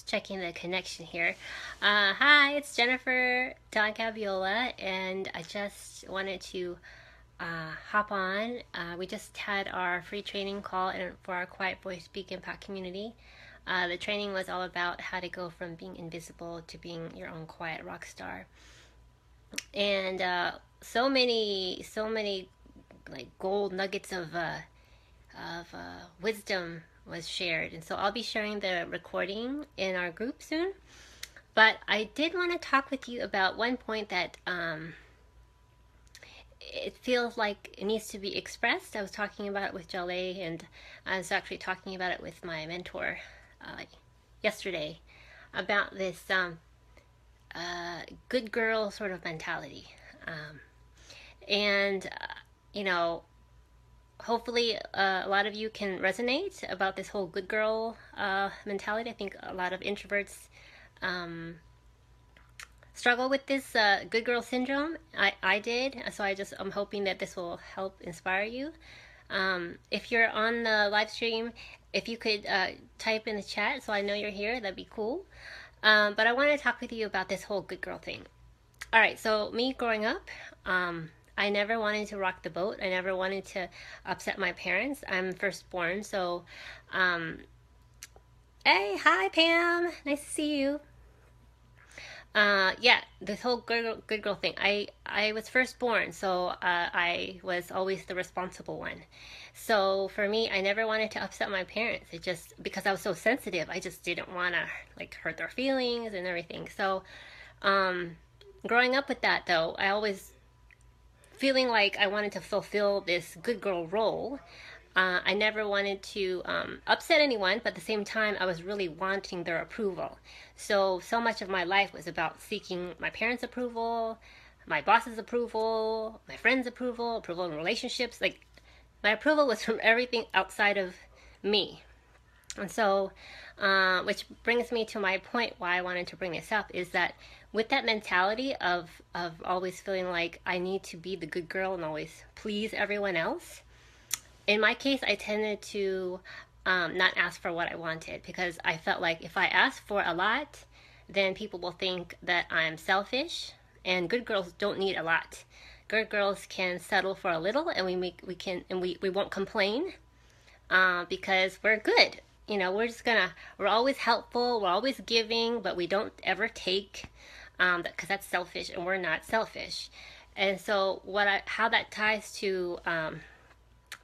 checking the connection here. Hi, it's Jennifer Don Gabiola, and I just wanted to hop on. We just had our free training call for our Quiet Voice Speak Impact community. The training was all about how to go from being invisible to being your own quiet rock star, and so many like gold nuggets of wisdom was shared. And so I'll be sharing the recording in our group soon. But I did want to talk with you about one point that it feels like it needs to be expressed. I was talking about it with Jale, and I was actually talking about it with my mentor yesterday about this good girl sort of mentality. And, you know, hopefully a lot of you can resonate about this whole good girl mentality. I think a lot of introverts struggle with this good girl syndrome. I did, so I'm hoping that this will help inspire you. If you're on the live stream, if you could type in the chat so I know you're here, that'd be cool. But I want to talk with you about this whole good girl thing. All right, so me growing up, I never wanted to rock the boat. I never wanted to upset my parents. I'm firstborn, so hey, hi Pam, nice to see you. Yeah, this whole good girl thing. I was firstborn, so I was always the responsible one. So for me, I never wanted to upset my parents. It just because I was so sensitive, I just didn't want to like hurt their feelings and everything. So growing up with that though, I always feeling like I wanted to fulfill this good girl role. I never wanted to upset anyone, but at the same time, I was really wanting their approval. So much of my life was about seeking my parents' approval, my boss's approval, my friends' approval in relationships. Like, my approval was from everything outside of me. And so, which brings me to my point why I wanted to bring this up is that with that mentality of always feeling like I need to be the good girl and always please everyone else, in my case, I tended to not ask for what I wanted because I felt like if I ask for a lot, then people will think that I'm selfish. And good girls don't need a lot. Good girls can settle for a little, and we won't complain because we're good. You know, we're always helpful, we're always giving, but we don't ever take because that's selfish, and we're not selfish. And so how that ties to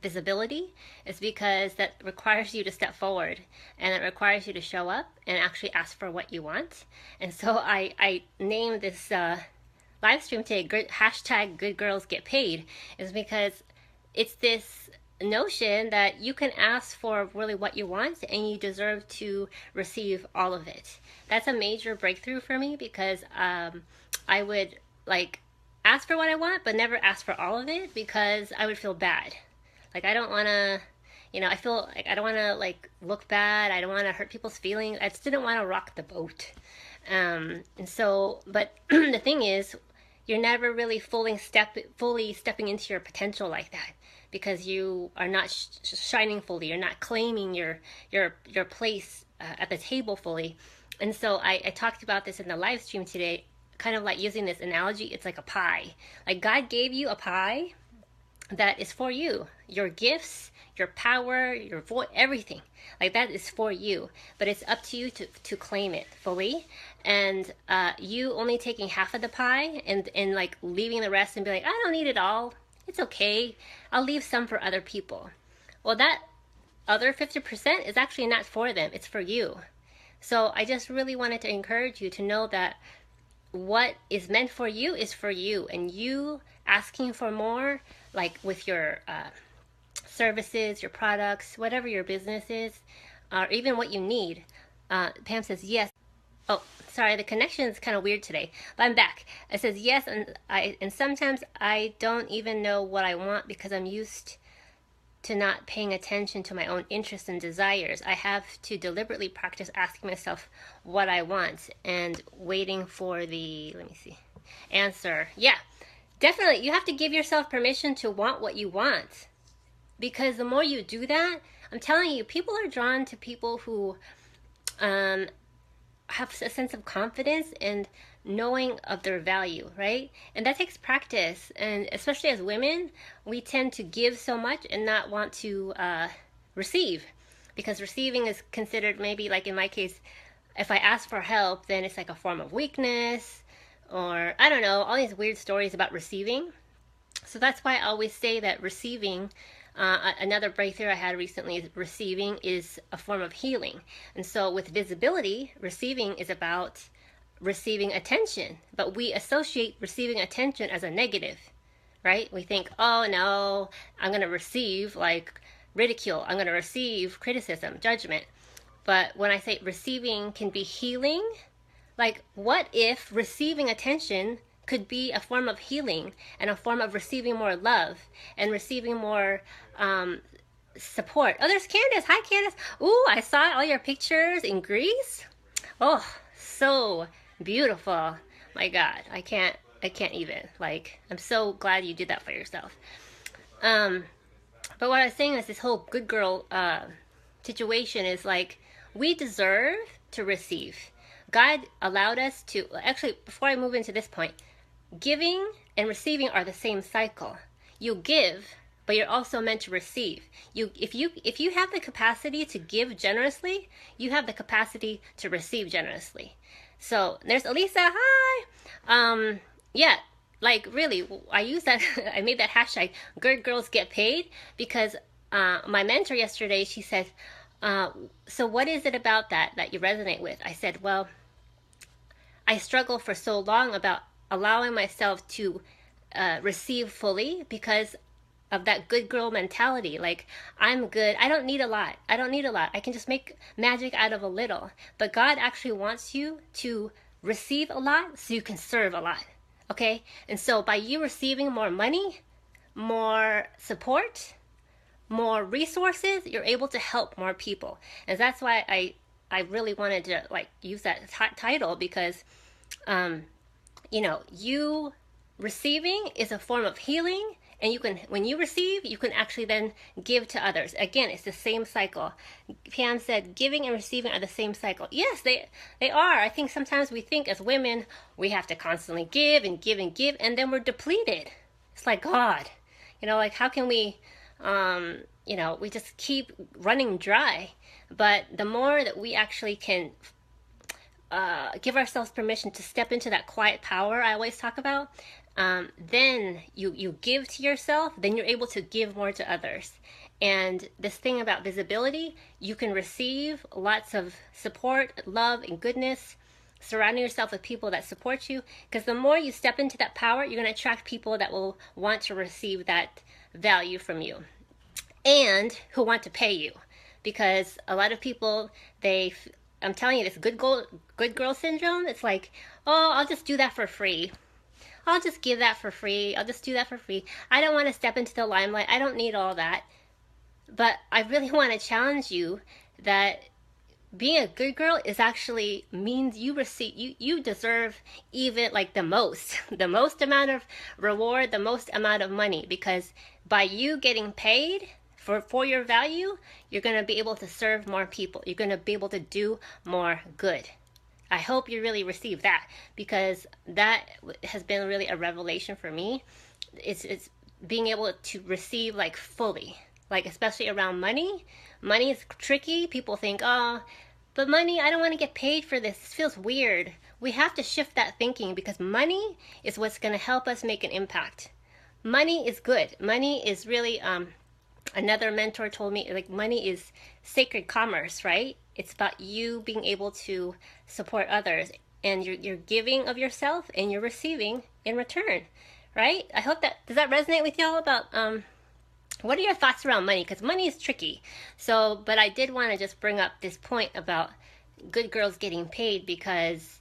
visibility is because that requires you to step forward, and it requires you to show up and actually ask for what you want. And so I named this live stream today hashtag good girls get paid, is because it's this notion that you can ask for really what you want and you deserve to receive all of it. That's a major breakthrough for me because I would like ask for what I want but never ask for all of it because I would feel bad. Like, I don't want to, I feel like I don't want to, like, look bad. I don't want to hurt people's feelings. I just didn't want to rock the boat. And so, but the thing is, you're never really fully stepping into your potential like that because you are not shining fully. You're not claiming your place at the table fully. And so I talked about this in the live stream today, kind of like using this analogy. It's like a pie. Like, God gave you a pie that is for you. Your gifts, your power, your voice, everything. Like, that is for you. But it's up to you to claim it fully. And you only taking half of the pie and like leaving the rest and be like, I don't need it all. It's okay. I'll leave some for other people. Well, that other 50% is actually not for them. It's for you. So I just really wanted to encourage you to know that what is meant for you is for you. And you asking for more, like with your services, your products, whatever your business is, or even what you need. Pam says yes. Oh, sorry, the connection is kind of weird today, but I'm back. It says yes, and sometimes I don't even know what I want because I'm used to not paying attention to my own interests and desires. I have to deliberately practice asking myself what I want and waiting for the, answer. Yeah, definitely. You have to give yourself permission to want what you want. Because the more you do that, I'm telling you, people are drawn to people who have a sense of confidence and knowing of their value, right? And that takes practice. And especially as women, we tend to give so much and not want to receive, because receiving is considered, maybe like in my case, if I ask for help, then it's like a form of weakness, or I don't know, all these weird stories about receiving. So that's why I always say that receiving, another breakthrough I had recently is receiving is a form of healing. And so with visibility, receiving is about receiving attention, but we associate receiving attention as a negative, right? We think, oh no, I'm going to receive like ridicule, I'm going to receive criticism, judgment. But when I say receiving can be healing, like what if receiving attention could be a form of healing and a form of receiving more love and receiving more support? Oh, there's Candace. Hi, Candace. Ooh, I saw all your pictures in Greece. Oh, so beautiful. My God, I can't even. Like, I'm so glad you did that for yourself. But what I was saying is this whole good girl situation is like, we deserve to receive. God allowed us to, actually, before I move into this point, giving and receiving are the same cycle. You give, but you're also meant to receive. If you have the capacity to give generously, you have the capacity to receive generously. So there's Elisa. Hi. Yeah, like really, I use that. I made that hashtag "Good Girls Get Paid" because my mentor yesterday, she said, so what is it about that you resonate with? I said, well, I struggled for so long about allowing myself to receive fully because of that good girl mentality. Like, I'm good. I don't need a lot. I can just make magic out of a little. But God actually wants you to receive a lot so you can serve a lot. Okay? And so by you receiving more money, more support, more resources, you're able to help more people. And that's why I really wanted to like use that title, because you receiving is a form of healing, and you can, when you receive, you can actually then give to others. Again, it's the same cycle. Pam said giving and receiving are the same cycle. Yes, they are. I think sometimes we think as women we have to constantly give and give and give, and then we're depleted. It's like, God, like how can we we just keep running dry. But the more that we actually can give ourselves permission to step into that quiet power I always talk about, then you give to yourself, then you're able to give more to others. And this thing about visibility, you can receive lots of support, love, and goodness, surrounding yourself with people that support you, because the more you step into that power, you're going to attract people that will want to receive that value from you and who want to pay you. Because a lot of people, I'm telling you, this good girl syndrome, it's like, oh, I'll just do that for free. I'll just give that for free. I'll just do that for free. I don't want to step into the limelight. I don't need all that. But I really want to challenge you that being a good girl is actually means you deserve even like the most amount of reward, the most amount of money, because by you getting paid for your value, you're going to be able to serve more people. You're going to be able to do more good. I hope you really receive that, because that has been really a revelation for me. It's being able to receive like fully, like especially around money. Money is tricky. People think, oh, but money, I don't want to get paid for this. This feels weird. We have to shift that thinking, because money is what's going to help us make an impact. Money is good. Money is really, another mentor told me, like, money is sacred commerce, right? It's about you being able to support others, and you're giving of yourself and you're receiving in return, right? I hope does that resonate with y'all about, what are your thoughts around money? Because money is tricky. So, but I did want to just bring up this point about good girls getting paid, because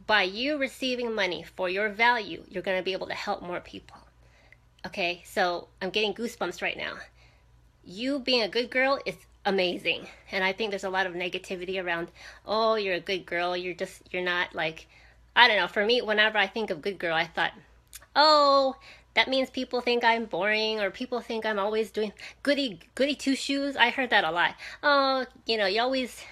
by you receiving money for your value, you're going to be able to help more people. Okay, so I'm getting goosebumps right now. You being a good girl is amazing. And I think there's a lot of negativity around, oh, you're a good girl. You're not like, I don't know. For me, whenever I think of good girl, I thought, oh, that means people think I'm boring, or people think I'm always doing goody two shoes. I heard that a lot. Oh, you always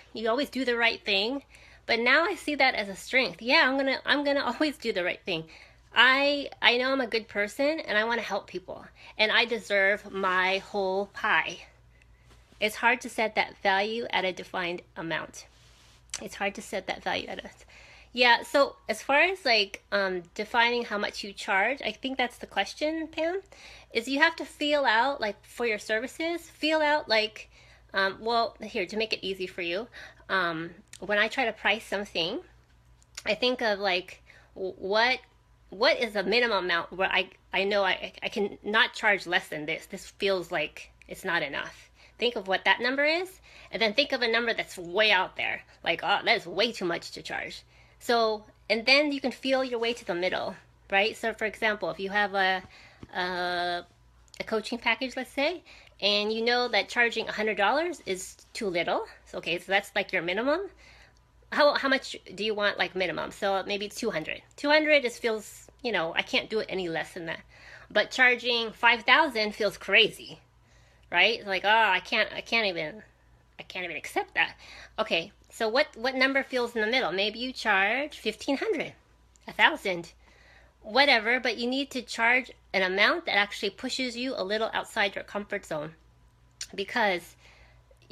do the right thing. But now I see that as a strength. Yeah, I'm gonna always do the right thing. I know I'm a good person and I want to help people and I deserve my whole pie. It's hard to set that value at a defined amount. It's hard to set that value at a yeah. So as far as like defining how much you charge, I think that's the question, Pam. Is you have to feel out like for your services, feel out like well here to make it easy for you. When I try to price something, I think of like what is a minimum amount where I know I can not charge less than this. This feels like it's not enough. Think of what that number is, and then think of a number that's way out there. Like, oh, that is way too much to charge. So, and then you can feel your way to the middle, right? So, for example, if you have a, a coaching package, let's say, and you know that charging $100 is too little. So, okay, so that's like your minimum. How much do you want like minimum? So maybe it's 200. 200 just feels, you know, I can't do it any less than that. But charging 5,000 feels crazy, right? Like, oh, I can't even accept that. Okay, so what number feels in the middle? Maybe you charge 1,500, 1,000, whatever, but you need to charge an amount that actually pushes you a little outside your comfort zone because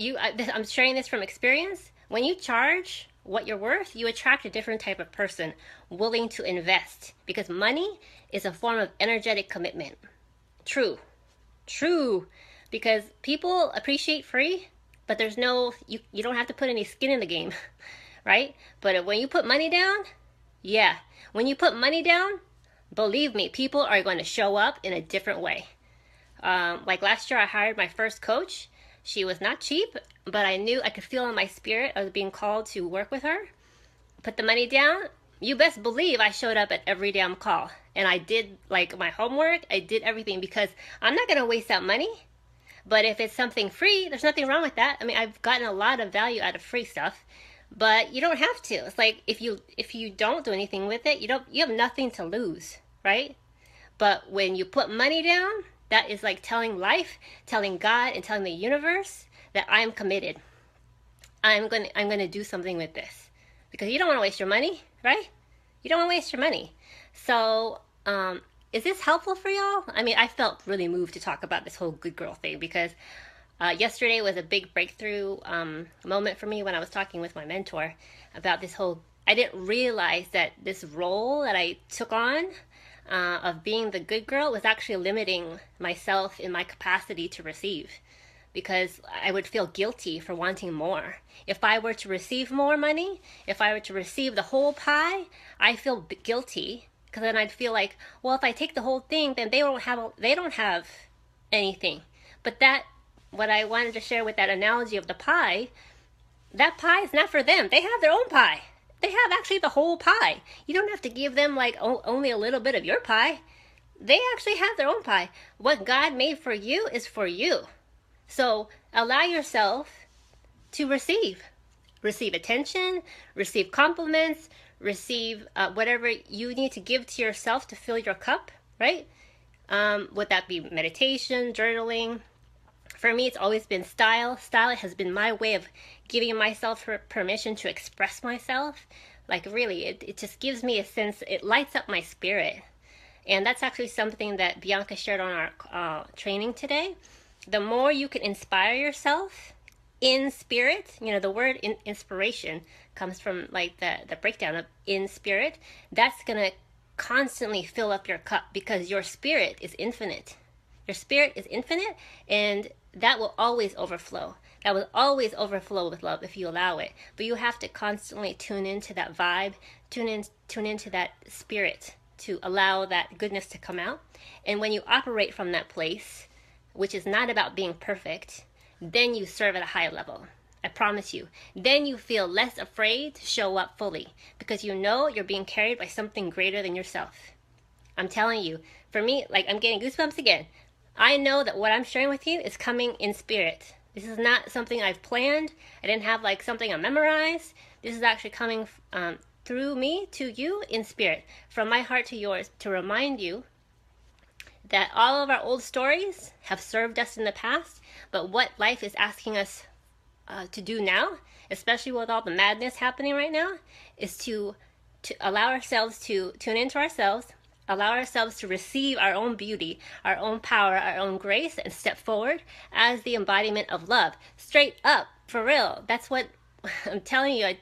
I'm sharing this from experience. When you charge what you're worth, you attract a different type of person willing to invest because money is a form of energetic commitment. True. True. Because people appreciate free, but there's no, you don't have to put any skin in the game, right? But when you put money down, yeah, when you put money down, believe me, people are going to show up in a different way. Like last year, I hired my first coach. She was not cheap, but I knew I could feel in my spirit I was being called to work with her. Put the money down. You best believe I showed up at every damn call. And I did like my homework. I did everything because I'm not going to waste that money. But if it's something free, there's nothing wrong with that. I mean, I've gotten a lot of value out of free stuff, but you don't have to. It's like if you don't do anything with it, you have nothing to lose, right? But when you put money down, that is like telling life, telling God, and telling the universe that I'm committed. I'm gonna do something with this because you don't want to waste your money, right? You don't want to waste your money. So, is this helpful for y'all? I mean, I felt really moved to talk about this whole good girl thing because yesterday was a big breakthrough moment for me when I was talking with my mentor about this whole. I didn't realize that this role that I took on of being the good girl was actually limiting myself in my capacity to receive because I would feel guilty for wanting more. If I were to receive more money, if I were to receive the whole pie, I feel guilty because then I'd feel like, well, if I take the whole thing, then they don't have anything. But what I wanted to share with that analogy of the pie, that pie is not for them. They have their own pie. They have actually the whole pie. You don't have to give them like only a little bit of your pie. They actually have their own pie. What God made for you is for you. So allow yourself to receive attention, receive compliments, receive whatever you need to give to yourself to fill your cup, right? Would that be meditation, journaling? For me, it's always been style. Style has been my way of giving myself permission to express myself. Like really, it just gives me a sense, it lights up my spirit. And that's actually something that Bianca shared on our training today. The more you can inspire yourself in spirit, the word inspiration comes from like the breakdown of in spirit. That's going to constantly fill up your cup because your spirit is infinite. Your spirit is infinite and that will always overflow. That will always overflow with love if you allow it. But you have to constantly tune into that vibe, tune into that spirit to allow that goodness to come out. And when you operate from that place, which is not about being perfect, then you serve at a high level. I promise you. Then you feel less afraid to show up fully because you know you're being carried by something greater than yourself. I'm telling you, for me, like I'm getting goosebumps again. I know that what I'm sharing with you is coming in spirit. This is not something I've planned. I didn't have like something I memorized. This is actually coming through me to you in spirit, from my heart to yours, to remind you that all of our old stories have served us in the past, but what life is asking us to do now, especially with all the madness happening right now, is to allow ourselves to tune into ourselves, allow ourselves to receive our own beauty, our own power, our own grace, and step forward as the embodiment of love. Straight up, for real. That's what I'm telling you.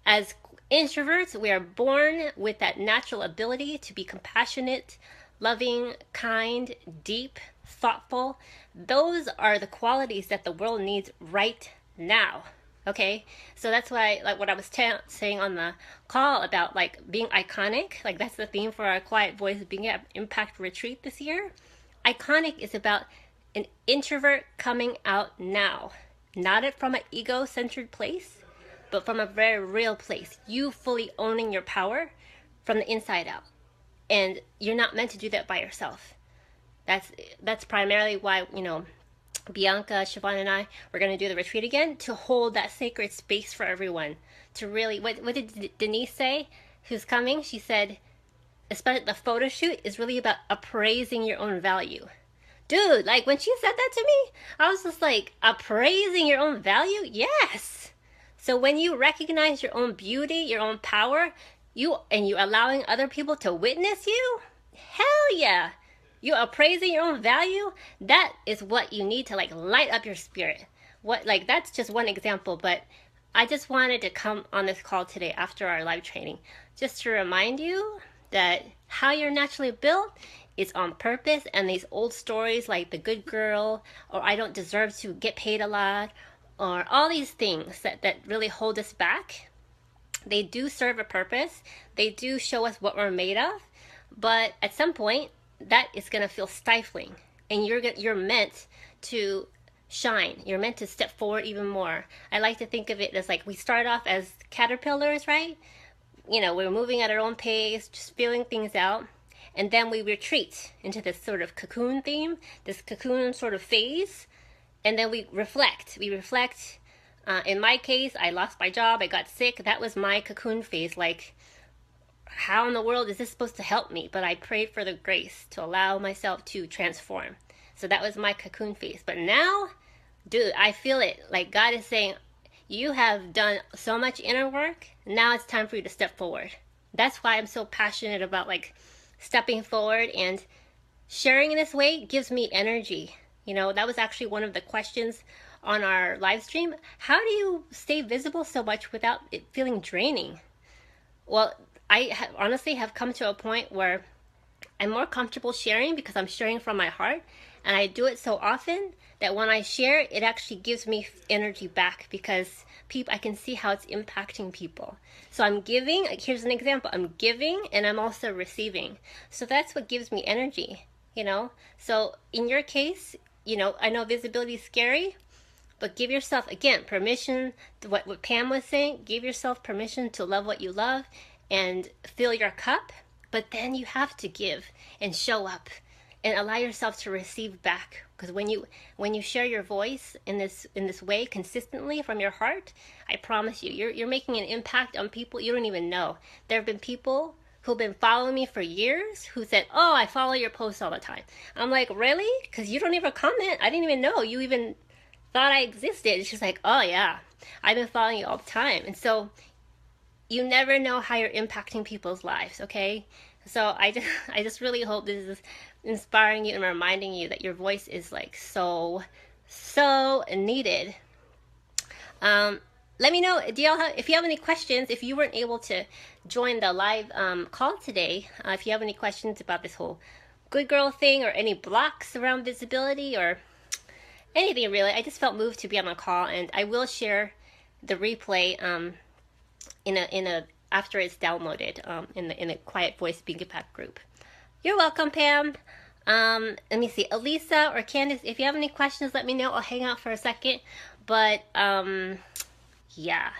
As introverts, we are born with that natural ability to be compassionate, loving, kind, deep, thoughtful. Those are the qualities that the world needs right now. Okay, so that's why, like what I was saying on the call about like being iconic, like that's the theme for our Quiet Voice Being at Impact Retreat this year. Iconic is about an introvert coming out now, not from an ego-centered place, but from a very real place. You fully owning your power from the inside out, and you're not meant to do that by yourself. That's primarily why, Bianca, Siobhan, and I were going to do the retreat again, to hold that sacred space for everyone. To really, what did Denise say? Who's coming? She said, especially the photo shoot is really about appraising your own value. Dude, like when she said that to me, I was just like, appraising your own value? Yes. So when you recognize your own beauty, your own power, you allowing other people to witness you, hell yeah. You appraising your own value, that is what you need to like light up your spirit. That's just one example, but I just wanted to come on this call today after our live training just to remind you that how you're naturally built is on purpose, and these old stories like the good girl or I don't deserve to get paid a lot or all these things that really hold us back, they do serve a purpose. They do show us what we're made of, but at some point that is going to feel stifling, and you're meant to shine. You're meant to step forward even more. I like to think of it as like we start off as caterpillars, right? We're moving at our own pace, just feeling things out, and then we retreat into this sort of cocoon theme, this cocoon sort of phase, and then we reflect. In my case, I lost my job, I got sick. That was my cocoon phase. Like, how in the world is this supposed to help me? But I prayed for the grace to allow myself to transform. So that was my cocoon phase. But now, dude, I feel it. Like God is saying, you have done so much inner work. Now it's time for you to step forward. That's why I'm so passionate about like stepping forward, and sharing in this way gives me energy. That was actually one of the questions on our live stream. How do you stay visible so much without it feeling draining? Well, I honestly have come to a point where I'm more comfortable sharing because I'm sharing from my heart, and I do it so often that when I share, it actually gives me energy back because I can see how it's impacting people. So I'm giving, here's an example, I'm giving and I'm also receiving. So that's what gives me energy, So in your case, I know visibility is scary, but give yourself, again, permission, what Pam was saying, give yourself permission to love what you love and fill your cup, but then you have to give and show up and allow yourself to receive back. Because when you share your voice in this way consistently from your heart, I promise you, you're making an impact on people you don't even know. There have been people who've been following me for years who said, "Oh, I follow your posts all the time." I'm like, really? Because you don't even comment. I didn't even know you even thought I existed. It's just like, oh yeah, I've been following you all the time. And so you never know how you're impacting people's lives, okay? So I just really hope this is inspiring you and reminding you that your voice is like so needed. Let me know, if you have any questions, if you weren't able to join the live call today, if you have any questions about this whole good girl thing or any blocks around visibility or anything really. I just felt moved to be on the call, and I will share the replay in a after it's downloaded in a Quiet Voice Being Impact group. You're welcome, Pam. Let me see, Elisa or Candice, if you have any questions, let me know. I'll hang out for a second. But yeah,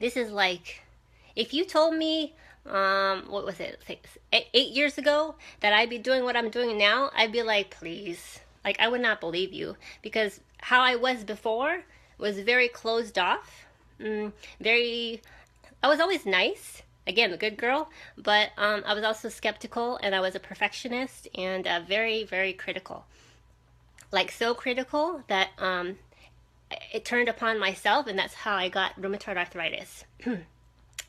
this is like, if you told me what was it, like 8 years ago that I'd be doing what I'm doing now, I'd be like, please. Like, I would not believe you, because how I was before was very closed off. I was always nice, again, the good girl, but I was also skeptical, and I was a perfectionist, and very, very critical. Like, so critical that it turned upon myself, and that's how I got rheumatoid arthritis.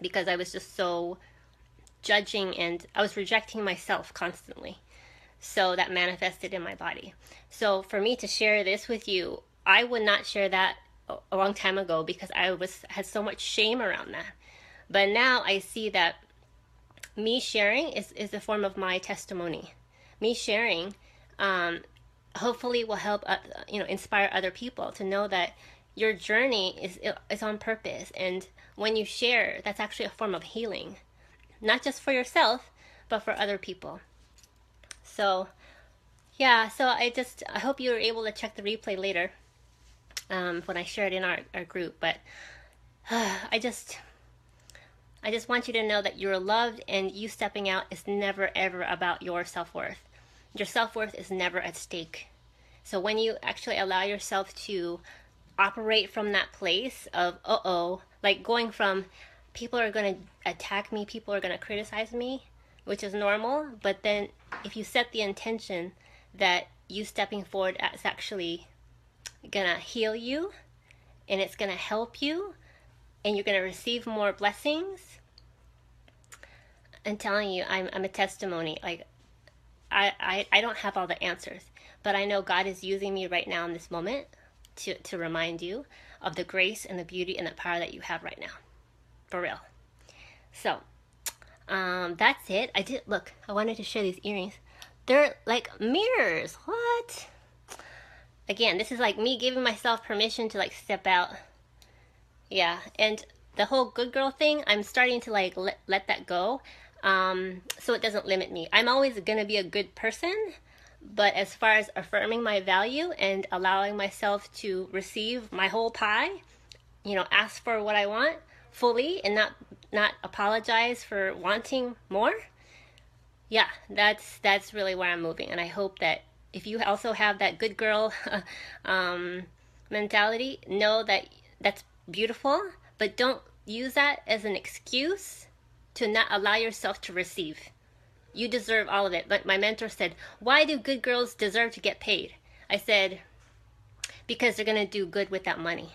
Because I was just so judging, and I was rejecting myself constantly. So that manifested in my body. So for me to share this with you, I would not share that a long time ago because I had so much shame around that. But now I see that me sharing is a form of my testimony. Me sharing hopefully will help inspire other people to know that your journey is on purpose, and when you share, that's actually a form of healing, not just for yourself but for other people. So yeah, so I hope you were able to check the replay later when I share it in our group. But I just want you to know that you're loved, and you stepping out is never ever about your self-worth. Your self-worth is never at stake. So when you actually allow yourself to operate from that place of like going from people are going to attack me, people are going to criticize me, which is normal, but then if you set the intention that you stepping forward is actually gonna heal you, and it's gonna help you, and you're gonna receive more blessings. I'm telling you, I'm a testimony. Like I don't have all the answers, but I know God is using me right now in this moment to remind you of the grace and the beauty and the power that you have right now, for real. So that's it. I wanted to share these earrings. They're like mirrors. What? Again, this is like me giving myself permission to like step out. Yeah, and the whole good girl thing, I'm starting to like let that go, so it doesn't limit me. I'm always gonna be a good person, but as far as affirming my value and allowing myself to receive my whole pie, ask for what I want fully and not apologize for wanting more. Yeah, that's really where I'm moving, and I hope that if you also have that good girl mentality, know that that's beautiful, but don't use that as an excuse to not allow yourself to receive. You deserve all of it. Like my mentor said, why do good girls deserve to get paid? I said, because they're going to do good with that money.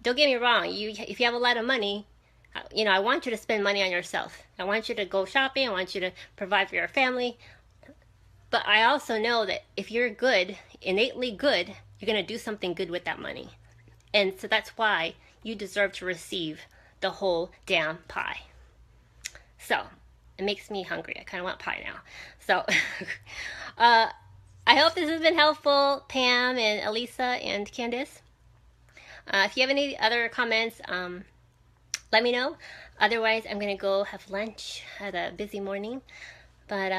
Don't get me wrong. If you have a lot of money, I want you to spend money on yourself. I want you to go shopping. I want you to provide for your family. But I also know that if you're good, innately good, you're going to do something good with that money. And so that's why you deserve to receive the whole damn pie. So it makes me hungry. I kind of want pie now. So I hope this has been helpful, Pam and Elisa and Candace. If you have any other comments, let me know. Otherwise, I'm going to go have lunch. Had a busy morning. But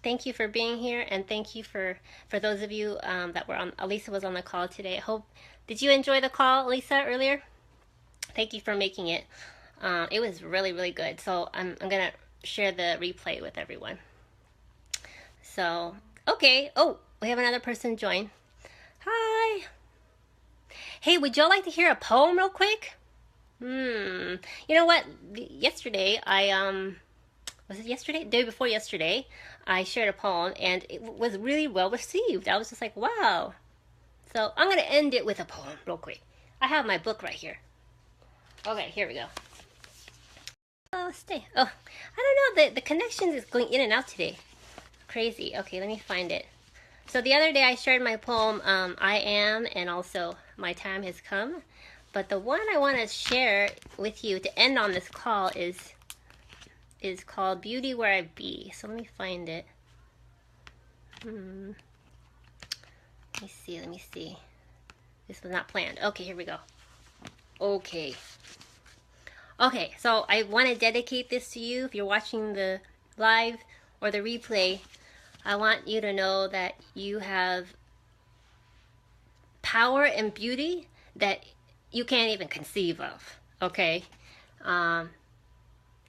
thank you for being here, and thank you for those of you that were on. Elisa was on the call today. Did you enjoy the call, Elisa, earlier? Thank you for making it. It was really, really good. So I'm gonna share the replay with everyone. So okay. Oh, we have another person join. Hi. Hey, would y'all like to hear a poem real quick? You know what? Yesterday was it yesterday? Day before yesterday, I shared a poem, and it was really well received. I was just like, wow. So I'm going to end it with a poem real quick. I have my book right here. Okay, here we go. Oh, stay. Oh, I don't know. The connection is going in and out today. Crazy. Okay, let me find it. So the other day I shared my poem, I Am, and also My Time Has Come. But the one I want to share with you to end on this call is called Beauty Where I Be. So let me find it. Let me see. This was not planned. Okay, here we go. Okay, so I want to dedicate this to you. If you're watching the live or the replay, I want you to know that you have power and beauty that you can't even conceive of, okay? And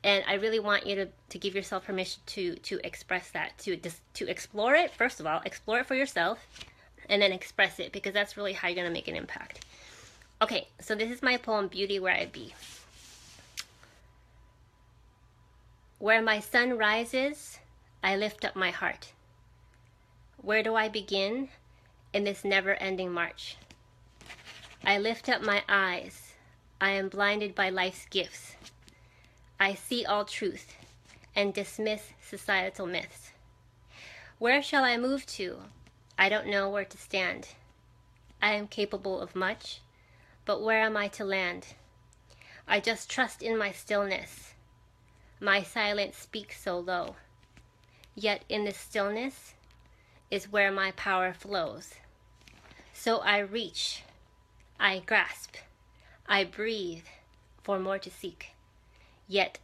I really want you to give yourself permission to express that, to explore it. First of all, explore it for yourself, and then express it, because that's really how you're going to make an impact. Okay, so this is my poem, Beauty Where I Be. Where my sun rises, I lift up my heart. Where do I begin in this never-ending march? I lift up my eyes. I am blinded by life's gifts. I see all truth and dismiss societal myths. Where shall I move to? I don't know where to stand. I am capable of much, but where am I to land? I just trust in my stillness. My silence speaks so low. Yet in this stillness is where my power flows. So I reach, I grasp, I breathe for more to seek. Yet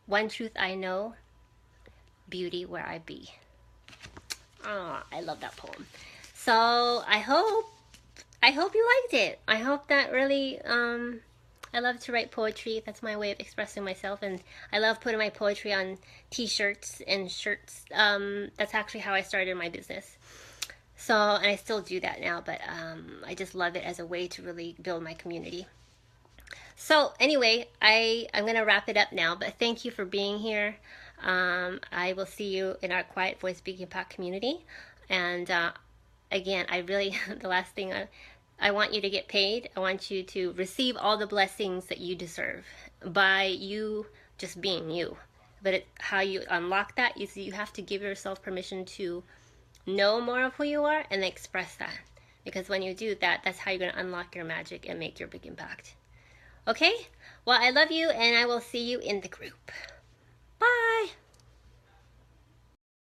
one truth I know, beauty where I be. Oh, I love that poem. So I hope you liked it. I hope that really I love to write poetry. That's my way of expressing myself, and I love putting my poetry on t-shirts and shirts. That's actually how I started my business. So, and I still do that now, but I just love it as a way to really build my community. So anyway, I'm going to wrap it up now, but thank you for being here. I will see you in our Quiet Voice Speaking Pot community. And again, I really, the last thing, I want you to get paid. I want you to receive all the blessings that you deserve by you just being you. But how you unlock that is you have to give yourself permission to know more of who you are and express that. Because when you do that, that's how you're going to unlock your magic and make your big impact. Okay? Well, I love you, and I will see you in the group.